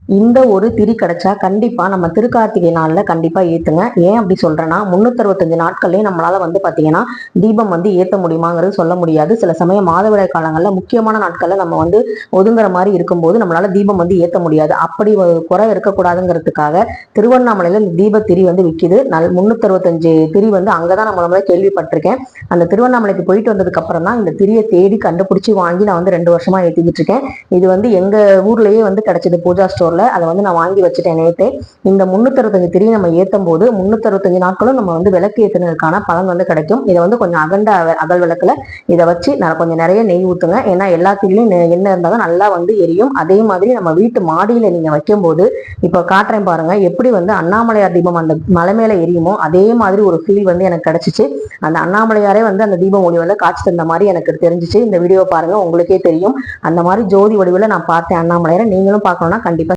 இந்த ஒரு திரி கிடைச்சா கண்டிப்பா நம்ம திருக்கார்த்திகை நாள்ல கண்டிப்பா ஏத்துங்க. ஏன் அப்படி சொல்றேன்னா 365 நாட்கள்லயும் நம்மளால பாத்தீங்கன்னா தீபம் ஏத்த முடியுமாங்கிறது சொல்ல முடியாது. சில சமயம் மாதவிடாய் காலங்கள்ல முக்கியமான நாட்கள்ல நம்ம ஒதுங்குற மாதிரி இருக்கும்போது நம்மளால தீபம் ஏத்த முடியாது. அப்படி ஒரு குறை இருக்கக்கூடாதுங்கிறதுக்காக திருவண்ணாமலையில இந்த தீப திரி விக்குது. 365 திரி அங்கதான் நம்ம கேள்விப்பட்டிருக்கேன். அந்த திருவண்ணாமலைக்கு போயிட்டு வந்ததுக்கு அப்புறம் தான் இந்த திரியை தேடி கண்டுபிடிச்சு வாங்கி நான் 2 வருஷமா ஏத்திக்கிட்டு இருக்கேன். இது எங்க ஊர்லயே கிடைச்சது பூஜா ஸ்டோர். அதை நான் வாங்கி வச்சுட்டேன் நேத்தே. இந்த 365 திரி நம்ம ஏத்தும் போது 365 நாட்களும் நம்ம விளக்கு ஏத்துனதுக்கான பலன் கிடைக்கும். இதை கொஞ்சம் அகண்ட அகல் விளக்குல இதை வச்சு கொஞ்சம் நிறைய நெய் ஊத்துங்க. ஏன்னா எல்லாத்திலையும் எண்ணெய் இருந்தாலும் நல்லா எரியும். அதே மாதிரி நம்ம வீட்டு மாடியில நீங்க வைக்கும் போது இப்ப காட்டுறேன் பாருங்க, எப்படி அண்ணாமலையார் தீபம் அந்த மலை மேல எரியுமோ அதே மாதிரி ஒரு ஃபீல் எனக்கு கிடைச்சிச்சு. அந்த அண்ணாமலையாரே அந்த தீபம் ஒளி காட்சி தந்த மாதிரி எனக்கு தெரிஞ்சிச்சு. இந்த வீடியோ பாருங்க, உங்களுக்கே தெரியும். அந்த மாதிரி ஜோதி வடிவில் நான் பார்த்தேன் அண்ணாமலையாரை. நீங்களும் பார்க்கணும்னா கண்டிப்பா